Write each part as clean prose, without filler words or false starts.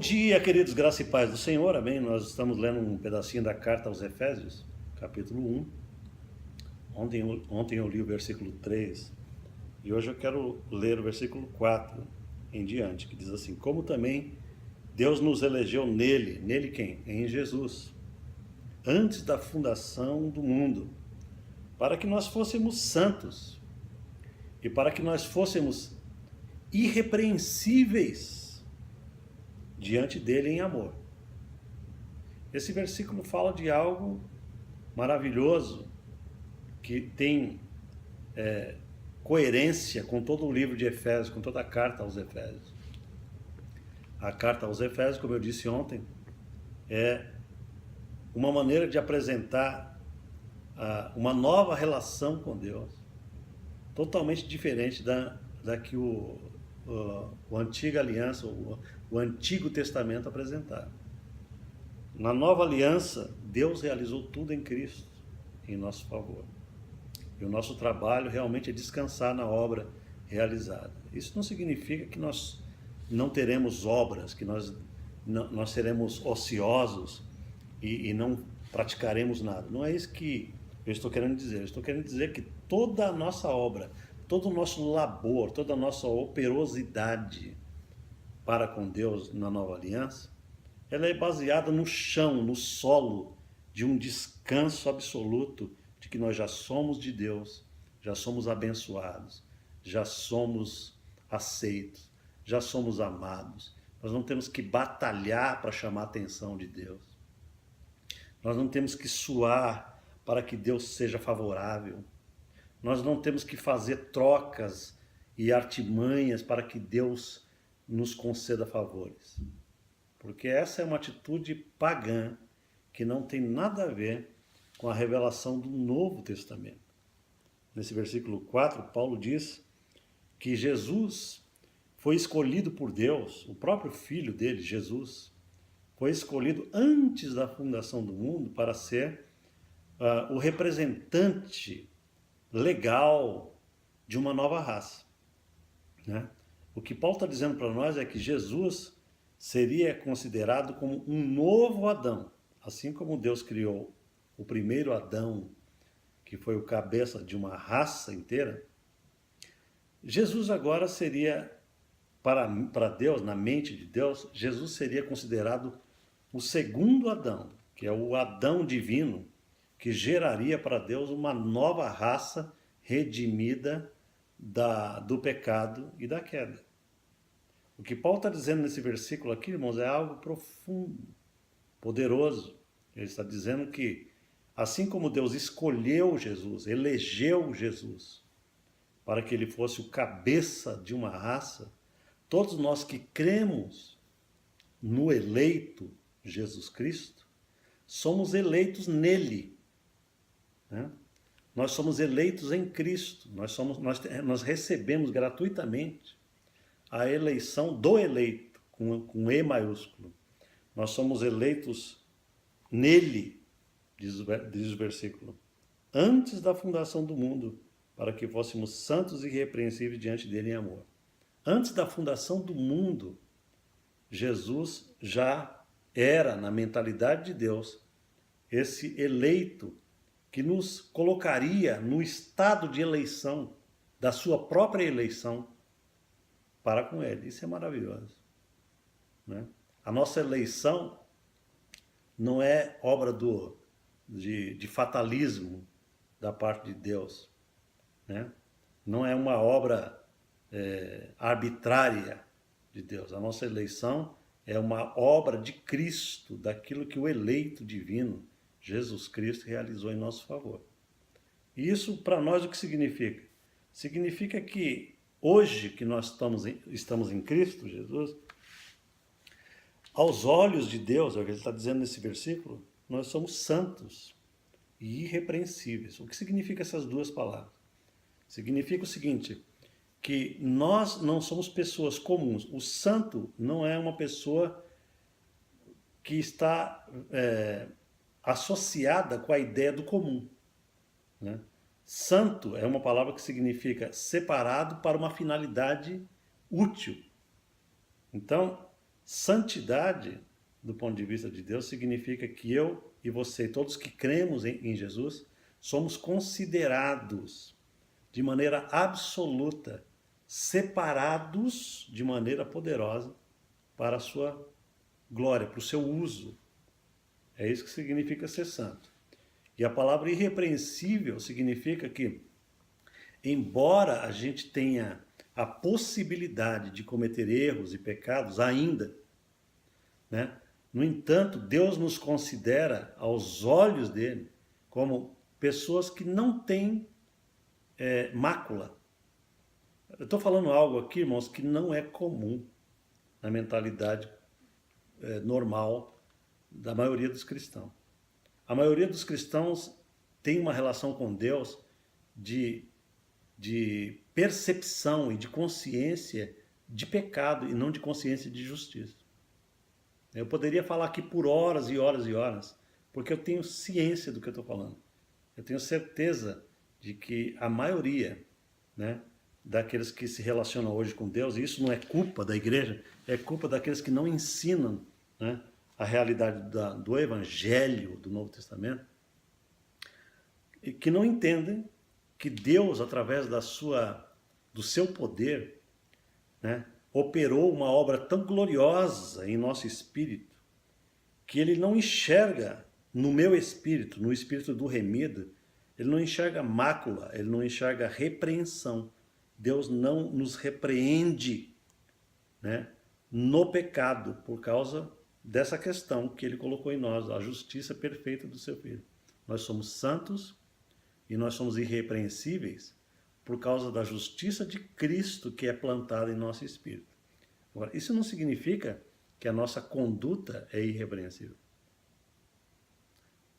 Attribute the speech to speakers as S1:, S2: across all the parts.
S1: dia, queridos, graça e paz do Senhor, amém? Nós estamos lendo um pedacinho da carta aos Efésios, capítulo 1. Ontem eu li o versículo 3 e hoje eu quero ler o versículo 4 em diante, que diz assim: como também Deus nos elegeu nele, nele quem? Em Jesus, antes da fundação do mundo, para que nós fôssemos santos e para que nós fôssemos irrepreensíveis diante dele em amor. Esse versículo fala de algo maravilhoso que tem coerência com todo o livro de Efésios, com toda a carta aos Efésios. A carta aos Efésios, como eu disse ontem, é uma maneira de apresentar uma nova relação com Deus, totalmente diferente da que o Antiga Aliança, o Antigo Testamento apresentava. Na Nova Aliança, Deus realizou tudo em Cristo, em nosso favor. E o nosso trabalho realmente é descansar na obra realizada. Isso não significa que nós não teremos obras, que nós seremos ociosos e não praticaremos nada. Não é isso que eu estou querendo dizer. Eu estou querendo dizer que toda a nossa obra, todo o nosso labor, toda a nossa operosidade para com Deus na Nova Aliança, ela é baseada no chão, no solo de um descanso absoluto de que nós já somos de Deus, já somos abençoados, já somos aceitos, já somos amados. Nós não temos que batalhar para chamar a atenção de Deus. Nós não temos que suar para que Deus seja favorável. Nós não temos que fazer trocas e artimanhas para que Deus nos conceda favores. Porque essa é uma atitude pagã que não tem nada a ver com a revelação do Novo Testamento. Nesse versículo 4, Paulo diz que Jesus foi escolhido por Deus, o próprio Filho dele, Jesus, foi escolhido antes da fundação do mundo para ser o representante legal de uma nova raça, né? O que Paulo está dizendo para nós é que Jesus seria considerado como um novo Adão, assim como Deus criou o primeiro Adão, que foi o cabeça de uma raça inteira. Jesus agora seria, para Deus, na mente de Deus, Jesus seria considerado o segundo Adão, que é o Adão divino, que geraria para Deus uma nova raça redimida do pecado e da queda. O que Paulo está dizendo nesse versículo aqui, irmãos, é algo profundo, poderoso. Ele está dizendo que, assim como Deus escolheu Jesus, elegeu Jesus, para que ele fosse o cabeça de uma raça, todos nós que cremos no eleito Jesus Cristo, somos eleitos nele, né? Nós somos eleitos em Cristo, nós recebemos gratuitamente a eleição do eleito, com E maiúsculo. Nós somos eleitos nele, diz o versículo, antes da fundação do mundo, para que fôssemos santos e irrepreensíveis diante dele em amor. Antes da fundação do mundo, Jesus já era, na mentalidade de Deus, esse eleito que nos colocaria no estado de eleição, da sua própria eleição, para com ele. Isso é maravilhoso, né? A nossa eleição não é obra de fatalismo da parte de Deus, né? Não é uma obra arbitrária de Deus. A nossa eleição é uma obra de Cristo, daquilo que o eleito divino, Jesus Cristo, realizou em nosso favor. E isso para nós o que significa? Significa que hoje que nós estamos em Cristo Jesus, aos olhos de Deus, é o que ele está dizendo nesse versículo, nós somos santos e irrepreensíveis. O que significa essas duas palavras? Significa o seguinte, que nós não somos pessoas comuns. O santo não é uma pessoa que está associada com a ideia do comum, né? Santo é uma palavra que significa separado para uma finalidade útil. Então, Santidade, do ponto de vista de Deus, significa que eu e você, todos que cremos em Jesus, somos considerados de maneira absoluta, separados de maneira poderosa para a sua glória, para o seu uso. É isso que significa ser santo. E a palavra irrepreensível significa que, embora a gente tenha a possibilidade de cometer erros e pecados ainda, né? No entanto, Deus nos considera, aos olhos dele, como pessoas que não têm mácula. Eu estou falando algo aqui, irmãos, que não é comum na mentalidade normal da maioria dos cristãos. A maioria dos cristãos tem uma relação com Deus de percepção e de consciência de pecado e não de consciência de justiça. Eu poderia falar aqui por horas e horas e horas, porque eu tenho ciência do que eu estou falando. Eu tenho certeza de que a maioria, né, daqueles que se relacionam hoje com Deus, e isso não é culpa da igreja, é culpa daqueles que não ensinam, né, a realidade do Evangelho do Novo Testamento, e que não entendem que Deus, através do seu poder, né, operou uma obra tão gloriosa em nosso espírito, que ele não enxerga no meu espírito, no espírito do remido, ele não enxerga mácula, ele não enxerga repreensão. Deus não nos repreende, né, no pecado, por causa dessa questão que ele colocou em nós, a justiça perfeita do seu Filho. Nós somos santos e nós somos irrepreensíveis por causa da justiça de Cristo que é plantada em nosso espírito. Agora, isso não significa que a nossa conduta é irrepreensível.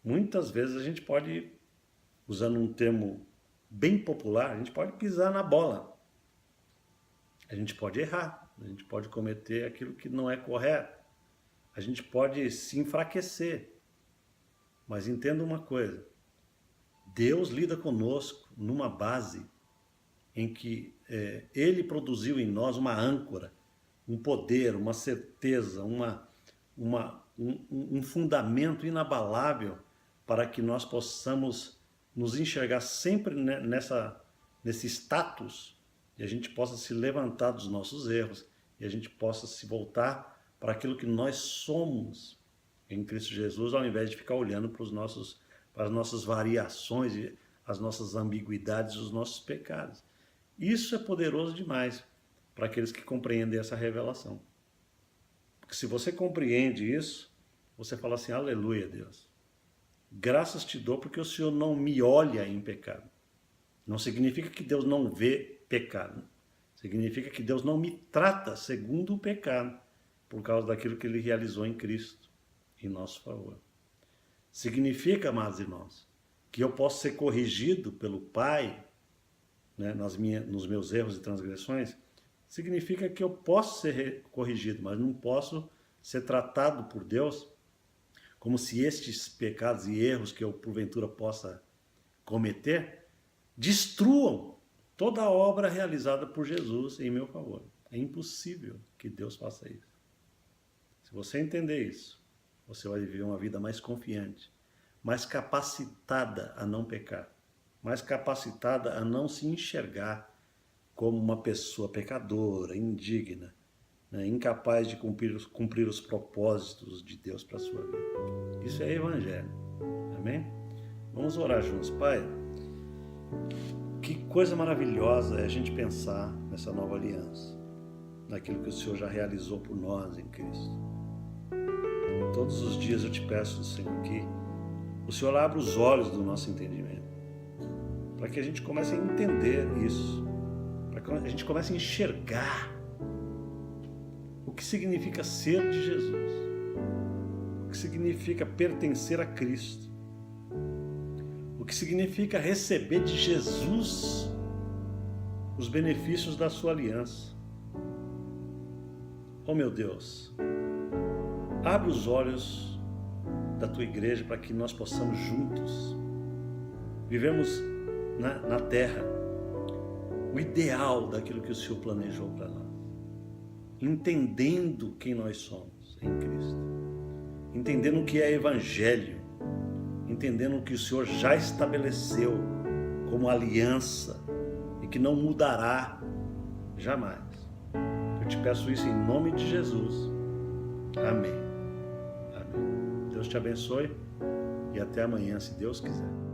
S1: Muitas vezes a gente pode, usando um termo bem popular, a gente pode pisar na bola. A gente pode errar, a gente pode cometer aquilo que não é correto. A gente pode se enfraquecer. Mas entenda uma coisa, Deus lida conosco numa base em que Ele produziu em nós uma âncora, um poder, uma certeza, um fundamento inabalável para que nós possamos nos enxergar sempre nesse status e a gente possa se levantar dos nossos erros e a gente possa se voltar para aquilo que nós somos em Cristo Jesus, ao invés de ficar olhando para as nossas variações e as nossas ambiguidades, os nossos pecados. Isso é poderoso demais para aqueles que compreendem essa revelação. Porque se você compreende isso, você fala assim, aleluia, Deus. Graças te dou porque o Senhor não me olha em pecado. Não significa que Deus não vê pecado. Significa que Deus não me trata segundo o pecado, por causa daquilo que Ele realizou em Cristo, em nosso favor. Significa, amados irmãos, que eu posso ser corrigido pelo Pai, né, nos meus erros e transgressões. Significa que eu posso ser corrigido, mas não posso ser tratado por Deus como se estes pecados e erros que eu porventura possa cometer destruam toda a obra realizada por Jesus em meu favor. É impossível que Deus faça isso. Se você entender isso, você vai viver uma vida mais confiante, mais capacitada a não pecar, mais capacitada a não se enxergar como uma pessoa pecadora, indigna, né, incapaz de cumprir os propósitos de Deus para a sua vida. Isso é evangelho. Amém? Vamos orar juntos. Pai, que coisa maravilhosa é a gente pensar nessa nova aliança, naquilo que o Senhor já realizou por nós em Cristo. Todos os dias eu te peço, Senhor, que o Senhor abra os olhos do nosso entendimento, para que a gente comece a entender isso, para que a gente comece a enxergar o que significa ser de Jesus, o que significa pertencer a Cristo, o que significa receber de Jesus os benefícios da sua aliança. Oh meu Deus, abre os olhos da tua igreja para que nós possamos juntos vivermos na terra o ideal daquilo que o Senhor planejou para nós. entendendo quem nós somos em Cristo, entendendo o que é Evangelho, entendendo o que o Senhor já estabeleceu como aliança e que não mudará jamais. Eu te peço isso em nome de Jesus. Amém. Amém. Deus te abençoe e até amanhã, se Deus quiser.